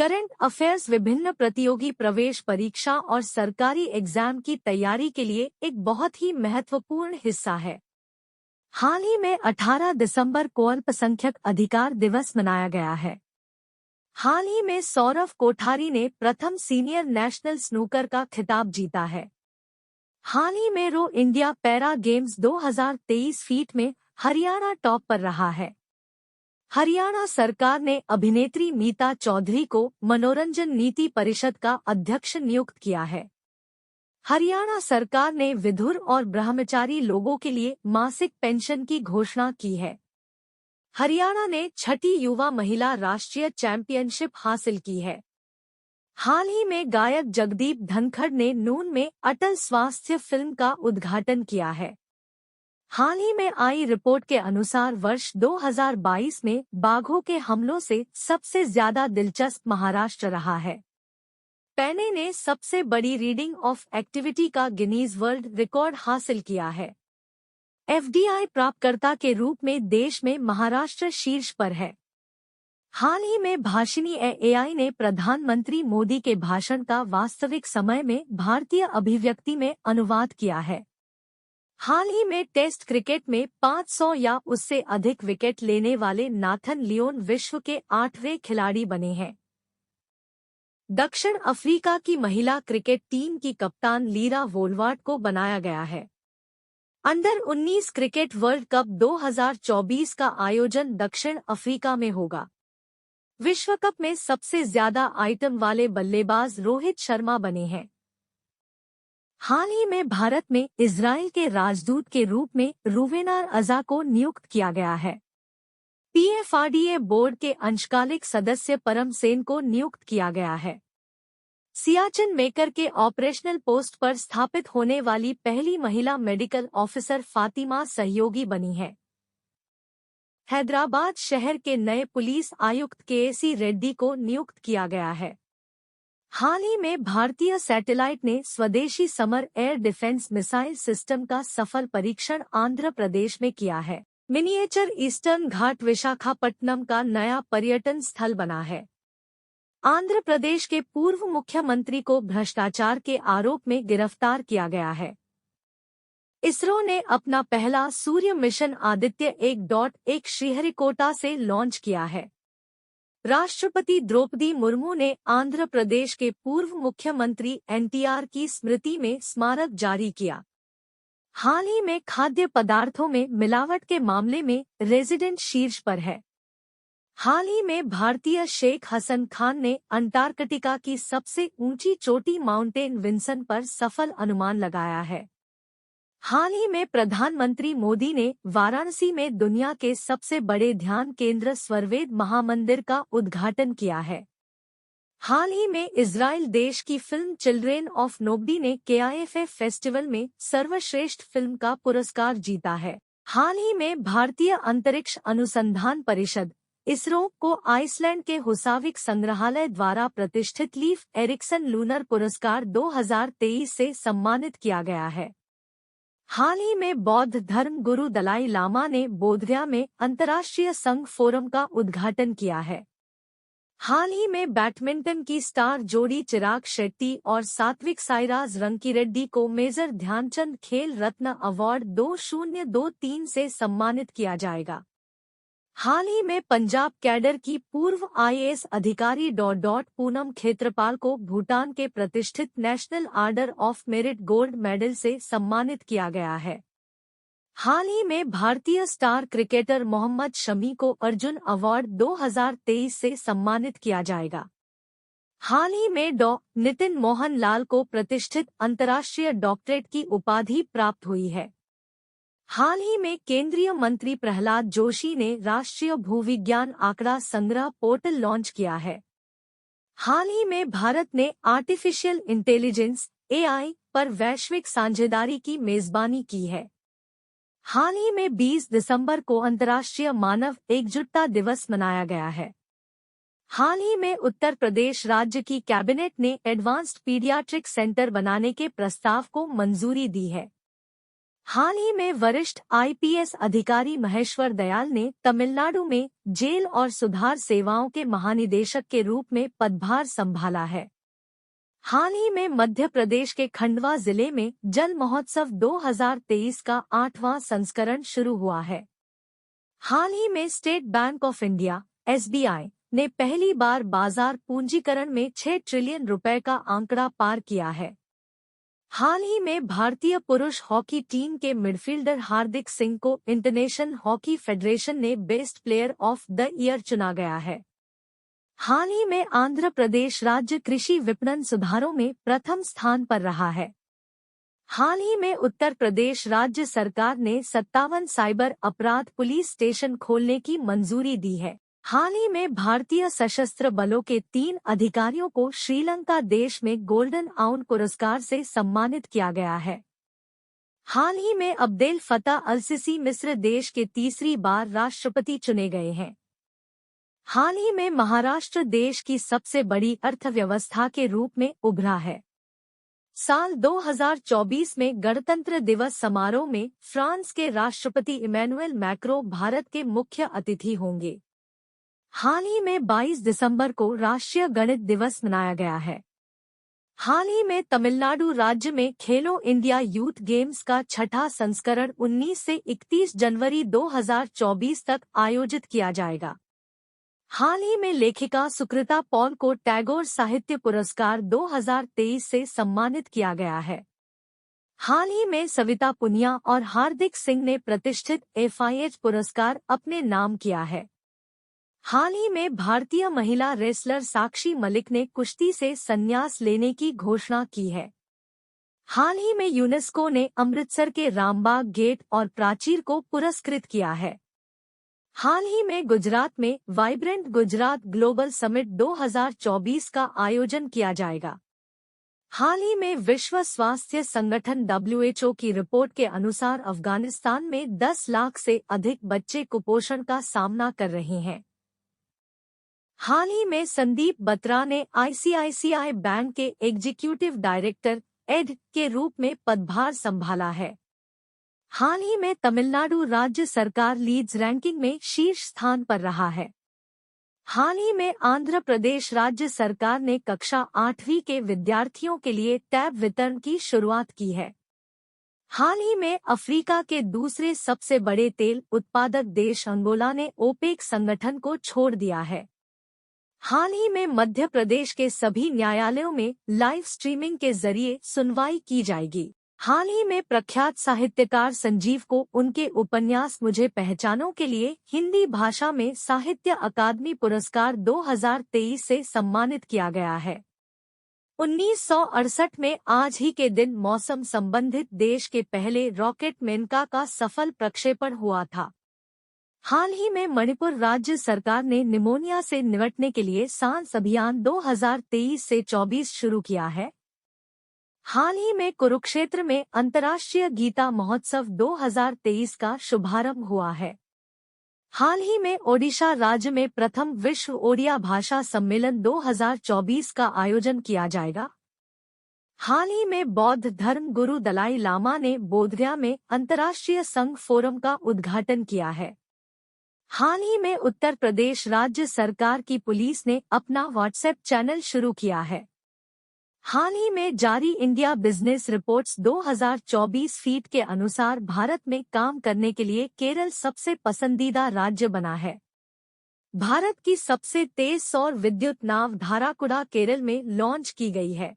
Current affairs विभिन्न प्रतियोगी प्रवेश परीक्षा और सरकारी एग्जाम की तैयारी के लिए एक बहुत ही महत्वपूर्ण हिस्सा है। हाल ही में 18 दिसंबर को अल्पसंख्यक अधिकार दिवस मनाया गया है। हाल ही में सौरव कोठारी ने प्रथम सीनियर नेशनल स्नूकर का खिताब जीता है। हाल ही में रो इंडिया पैरा गेम्स 2023 फीट में हरियाणा टॉप पर रहा है। हरियाणा सरकार ने अभिनेत्री मीता चौधरी को मनोरंजन नीति परिषद का अध्यक्ष नियुक्त किया है। हरियाणा सरकार ने विधुर और ब्रह्मचारी लोगों के लिए मासिक पेंशन की घोषणा की है। हरियाणा ने छठी युवा महिला राष्ट्रीय चैंपियनशिप हासिल की है। हाल ही में गायक जगदीप धनखड़ ने नून में अटल स्वास्थ्य फिल्म का उद्घाटन किया है। हाल ही में आई रिपोर्ट के अनुसार वर्ष 2022 में बाघों के हमलों से सबसे ज्यादा दिलचस्प महाराष्ट्र रहा है। पैने ने सबसे बड़ी रीडिंग ऑफ एक्टिविटी का गिनीज वर्ल्ड रिकॉर्ड हासिल किया है। एफडीआई प्राप्तकर्ता के रूप में देश में महाराष्ट्र शीर्ष पर है। हाल ही में भाषिनी एआई ने प्रधानमंत्री मोदी के भाषण का वास्तविक समय में भारतीय अभिव्यक्ति में अनुवाद किया है। हाल ही में टेस्ट क्रिकेट में 500 या उससे अधिक विकेट लेने वाले नाथन लियोन विश्व के 8वें खिलाड़ी बने हैं। दक्षिण अफ्रीका की महिला क्रिकेट टीम की कप्तान लीरा वोलवार्ड को बनाया गया है। अंडर 19 क्रिकेट वर्ल्ड कप 2024 का आयोजन दक्षिण अफ्रीका में होगा। विश्व कप में सबसे ज्यादा आइटम वाले बल्लेबाज रोहित शर्मा बने हैं। हाल ही में भारत में इजराइल के राजदूत के रूप में रूवेनार अज़ा को नियुक्त किया गया है। पीएफआरडीए बोर्ड के अंशकालिक सदस्य परम सेन को नियुक्त किया गया है। सियाचिन मेकर के ऑपरेशनल पोस्ट पर स्थापित होने वाली पहली महिला मेडिकल ऑफिसर फातिमा सहयोगी बनी है। हैदराबाद शहर के नए पुलिस आयुक्त केएसी रेड्डी को नियुक्त किया गया है। हाल ही में भारतीय सैटेलाइट ने स्वदेशी summer air defence missile system का सफल परीक्षण आंध्र प्रदेश में किया है। मिनिएचर ईस्टर्न घाट विशाखापट्टनम का नया पर्यटन स्थल बना है। आंध्र प्रदेश के पूर्व मुख्यमंत्री को भ्रष्टाचार के आरोप में गिरफ्तार किया गया है। इसरो ने अपना पहला सूर्य मिशन आदित्य 1.1 श्रीहरिकोटा से लॉन्च किया है। राष्ट्रपति द्रौपदी मुर्मू ने आंध्र प्रदेश के पूर्व मुख्यमंत्री एनटीआर की स्मृति में स्मारक जारी किया। हाल ही में खाद्य पदार्थों में मिलावट के मामले में रेजिडेंट शीर्ष पर है। हाल ही में भारतीय शेख हसन खान ने अंटार्कटिका की सबसे ऊंची चोटी माउंटेन विंसन पर सफल अनुमान लगाया है। हाल ही में प्रधानमंत्री मोदी ने वाराणसी में दुनिया के सबसे बड़े ध्यान केंद्र स्वरवेद महामंदिर का उद्घाटन किया है। हाल ही में इजराइल देश की फिल्म चिल्ड्रेन ऑफ नोबडी ने केआईएफएफ फेस्टिवल में सर्वश्रेष्ठ फिल्म का पुरस्कार जीता है। हाल ही में भारतीय अंतरिक्ष अनुसंधान परिषद इसरो को आइसलैंड के हुसाविक संग्रहालय द्वारा प्रतिष्ठित लीफ एरिक्सन लूनर पुरस्कार 2023 से सम्मानित किया गया है। हाल ही में बौद्ध धर्म गुरु दलाई लामा ने बोधगया में अंतर्राष्ट्रीय संघ फोरम का उद्घाटन किया है। हाल ही में बैडमिंटन की स्टार जोड़ी चिराग शेट्टी और सात्विक साईराज रंकीरेड्डी को मेजर ध्यानचंद खेल रत्न अवार्ड 2023 से सम्मानित किया जाएगा। हाल ही में पंजाब कैडर की पूर्व आईएएस अधिकारी पूनम खेत्रपाल को भूटान के प्रतिष्ठित national order of merit gold medal से सम्मानित किया गया है। हाल ही में भारतीय स्टार क्रिकेटर मोहम्मद शमी को अर्जुन अवार्ड 2023 से सम्मानित किया जाएगा। हाल ही में नितिन मोहन लाल को प्रतिष्ठित अंतर्राष्ट्रीय डॉक्टरेट की उपाधि प्राप्त हुई है। हाल ही में केंद्रीय मंत्री प्रहलाद जोशी ने राष्ट्रीय भूविज्ञान आंकड़ा संग्रह पोर्टल लॉन्च किया है। हाल ही में भारत ने आर्टिफिशियल इंटेलिजेंस एआई पर वैश्विक साझेदारी की मेजबानी की है। हाल ही में 20 दिसंबर को अंतर्राष्ट्रीय मानव एकजुटता दिवस मनाया गया है। हाल ही में उत्तर प्रदेश राज्य की कैबिनेट ने एडवांस्ड पीडियाट्रिक सेंटर बनाने के प्रस्ताव को मंजूरी दी है। हाल ही में वरिष्ठ आईपीएस अधिकारी महेश्वर दयाल ने तमिलनाडु में जेल और सुधार सेवाओं के महानिदेशक के रूप में पदभार संभाला है। हाल ही में मध्य प्रदेश के खंडवा जिले में जल महोत्सव 2023 का 8वां संस्करण शुरू हुआ है। हाल ही में state bank of India (SBI) ने पहली बार बाजार पूंजीकरण में 6 ट्रिलियन रुपए का आंकड़ा पार किया है। हाल ही में भारतीय पुरुष हॉकी टीम के मिडफील्डर हार्दिक सिंह को इंटरनेशनल हॉकी फेडरेशन ने best player of the year चुना गया है। हाल ही में आंध्र प्रदेश राज्य कृषि विपणन सुधारों में प्रथम स्थान पर रहा है। हाल ही में उत्तर प्रदेश राज्य सरकार ने 57 साइबर अपराध पुलिस स्टेशन खोलने की मंजूरी दी है। हाल ही में भारतीय सशस्त्र बलों के 3 अधिकारियों को श्रीलंका देश में गोल्डन आउन पुरस्कार से सम्मानित किया गया है। हाल ही में अब्देल फतह अल-सिसी मिस्र देश के तीसरी बार राष्ट्रपति चुने गए हैं। हाल ही में महाराष्ट्र देश की सबसे बड़ी अर्थव्यवस्था के रूप में उभरा है। साल 2024 में गणतंत्र दिवस समारोह में फ्रांस के राष्ट्रपति इमैनुएल मैक्रों भारत के मुख्य अतिथि होंगे। हाल ही में 22 दिसंबर को राष्ट्रीय गणित दिवस मनाया गया है। हाल ही में तमिलनाडु राज्य में खेलो इंडिया यूथ गेम्स का छठा संस्करण 19 से 31 जनवरी 2024 तक आयोजित किया जाएगा। हाल ही में लेखिका सुकृता पॉल को टैगोर साहित्य पुरस्कार 2023 से सम्मानित किया गया है। हाल ही में सविता पुनिया और हार्दिक सिंह ने प्रतिष्ठित FIH पुरस्कार अपने नाम किया है। हाल ही में भारतीय महिला रेसलर साक्षी मलिक ने कुश्ती से संन्यास लेने की घोषणा की है। हाल ही में यूनेस्को ने अमृतसर के रामबाग गेट और प्राचीर को पुरस्कृत किया है। हाल ही में गुजरात में वाइब्रेंट गुजरात ग्लोबल समिट 2024 का आयोजन किया जाएगा। हाल ही में विश्व स्वास्थ्य संगठन WHO की रिपोर्ट के अनुसार अफगानिस्तान में 10 लाख से अधिक बच्चे कुपोषण का सामना कर रहे हैं। हाल ही में संदीप बत्रा ने ICICI बैंक के एग्जीक्यूटिव डायरेक्टर (ED) के रूप में पदभार संभाला है। हाल ही में तमिलनाडु राज्य सरकार लीड्स रैंकिंग में शीर्ष स्थान पर रहा है। हाल ही में आंध्र प्रदेश राज्य सरकार ने कक्षा 8वीं के विद्यार्थियों के लिए टैब वितरण की शुरुआत की है। हाल ही में अफ्रीका के दूसरे सबसे बड़े तेल उत्पादक देश अंगोला ने ओपेक संगठन को छोड़ दिया है। हाल ही में मध्य प्रदेश के सभी न्यायालयों में लाइव स्ट्रीमिंग के जरिए सुनवाई की जाएगी। हाल ही में प्रख्यात साहित्यकार संजीव को उनके उपन्यास मुझे पहचानो के लिए हिंदी भाषा में साहित्य अकादमी पुरस्कार 2023 से सम्मानित किया गया है। 1968 में आज ही के दिन मौसम संबंधित देश के पहले रॉकेट मेनका का सफल प्रक्षेपण हुआ था। हाल ही में मणिपुर राज्य सरकार ने निमोनिया से निपटने के लिए सांस अभियान 2023 से 24 शुरू किया है। हाल ही में कुरुक्षेत्र में अंतर्राष्ट्रीय गीता महोत्सव 2023 का शुभारंभ हुआ है। हाल ही में ओडिशा राज्य में प्रथम विश्व ओडिया भाषा सम्मेलन 2024 का आयोजन किया जाएगा। हाल ही में बौद्ध धर्म गुरु दलाई लामा ने बोधगया में अंतर्राष्ट्रीय संघ फोरम का उद्घाटन किया है। हाल ही में उत्तर प्रदेश राज्य सरकार की पुलिस ने अपना व्हाट्सएप चैनल शुरू किया है। हाल ही में जारी इंडिया बिजनेस रिपोर्ट्स 2024 फीड के अनुसार भारत में काम करने के लिए केरल सबसे पसंदीदा राज्य बना है। भारत की सबसे तेज सौर विद्युत नाव धाराकुड़ा केरल में लॉन्च की गई है।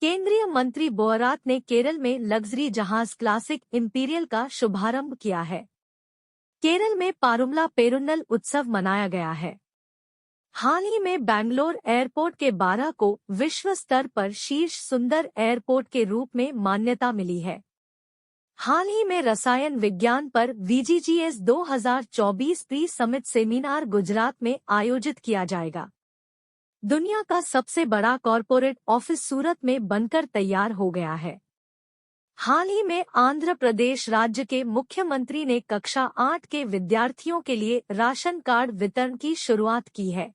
केंद्रीय मंत्री बोअरात ने केरल में लग्जरी जहाज क्लासिक इंपीरियल का शुभारंभ किया है। केरल में पारुमला पेरुन्नल उत्सव मनाया गया है। हाल ही में बैंगलोर एयरपोर्ट के 12 को विश्व स्तर पर शीर्ष सुंदर एयरपोर्ट के रूप में मान्यता मिली है। हाल ही में रसायन विज्ञान पर VGGS 2024 pre summit seminar Gujarat में आयोजित किया जाएगा। दुनिया का सबसे बड़ा कॉरपोरेट ऑफिस सूरत में बनकर तैयार हो गया है। हाल ही में आंध्र प्रदेश राज्य के मुख्यमंत्री ने कक्षा 8 के विद्यार्थियों के लिए राशन कार्ड वितरण की शुरुआत की है।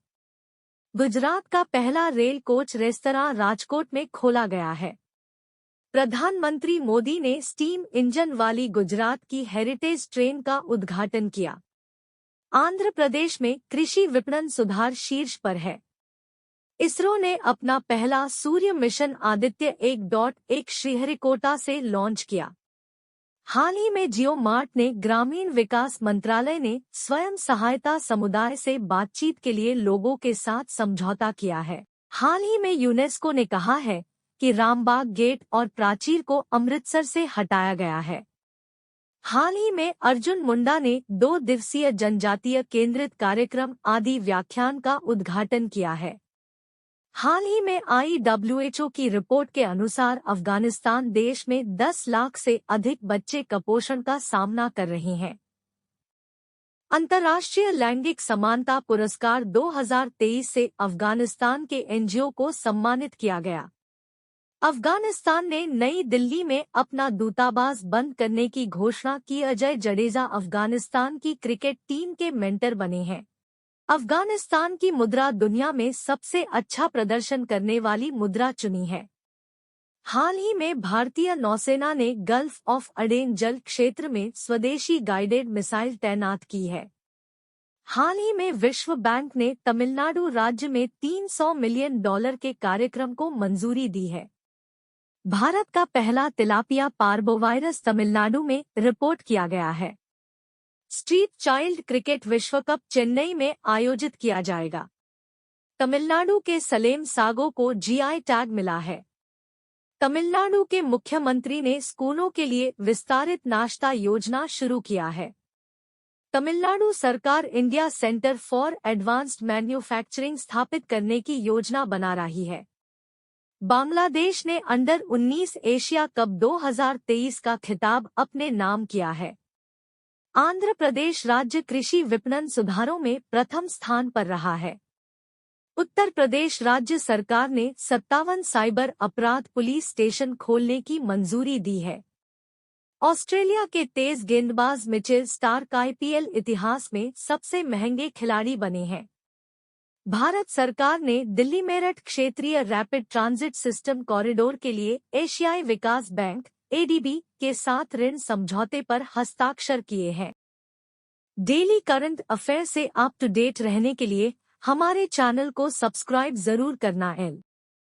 गुजरात का पहला रेल कोच रेस्तरां राजकोट में खोला गया है। प्रधानमंत्री मोदी ने स्टीम इंजन वाली गुजरात की हेरिटेज ट्रेन का उद्घाटन किया। आंध्र प्रदेश में कृषि विपणन सुधार शीर्ष पर है। इसरो ने अपना पहला सूर्य मिशन आदित्य 1.1 श्रीहरिकोटा से लॉन्च किया। हाल ही में जियो मार्ट ने ग्रामीण विकास मंत्रालय ने स्वयं सहायता समुदाय से बातचीत के लिए लोगों के साथ समझौता किया है। हाल ही में यूनेस्को ने कहा है कि रामबाग गेट और प्राचीर को अमृतसर से हटाया गया है। हाल ही में अर्जुन मुंडा ने 2 दिवसीय जनजातीय केंद्रित कार्यक्रम आदि व्याख्यान का उद्घाटन किया है। हाल ही में WHO की रिपोर्ट के अनुसार अफगानिस्तान देश में 10 लाख से अधिक बच्चे कुपोषण का सामना कर रहे हैं। अंतर्राष्ट्रीय लैंगिक समानता पुरस्कार 2023 से अफगानिस्तान के NGO को सम्मानित किया गया। अफगानिस्तान ने नई दिल्ली में अपना दूतावास बंद करने की घोषणा की। अजय जडेजा अफगानिस्तान की क्रिकेट टीम के मेंटर बने हैं। अफगानिस्तान की मुद्रा दुनिया में सबसे अच्छा प्रदर्शन करने वाली मुद्रा चुनी है। हाल ही में भारतीय नौसेना ने गल्फ ऑफ अडेन जल क्षेत्र में स्वदेशी गाइडेड मिसाइल तैनात की है। हाल ही में विश्व बैंक ने तमिलनाडु राज्य में $300 मिलियन के कार्यक्रम को मंजूरी दी है। भारत का पहला तिलापिया पार्बोवायरस तमिलनाडु में रिपोर्ट किया गया है। स्ट्रीट चाइल्ड क्रिकेट विश्व कप चेन्नई में आयोजित किया जाएगा। तमिलनाडु के सलेम सागो को GI टैग मिला है। तमिलनाडु के मुख्यमंत्री ने स्कूलों के लिए विस्तारित नाश्ता योजना शुरू किया है। तमिलनाडु सरकार India centre for advanced manufacturing स्थापित करने की योजना बना रही है। बांग्लादेश ने अंडर 19 एशिया कप 2023 का खिताब अपने नाम किया है। आंध्र प्रदेश राज्य कृषि विपणन सुधारों में प्रथम स्थान पर रहा है। उत्तर प्रदेश राज्य सरकार ने 57 साइबर अपराध पुलिस स्टेशन खोलने की मंजूरी दी है। ऑस्ट्रेलिया के तेज गेंदबाज मिचेल स्टार्क IPL इतिहास में सबसे महंगे खिलाड़ी बने हैं। भारत सरकार ने दिल्ली मेरठ क्षेत्रीय रैपिड ट्रांजिट सिस्टम कॉरिडोर के लिए एशियाई विकास बैंक ADB के साथ ऋण समझौते पर हस्ताक्षर किए हैं। डेली करंट अफेयर से अप टू डेट रहने के लिए हमारे चैनल को सब्सक्राइब जरूर करना है।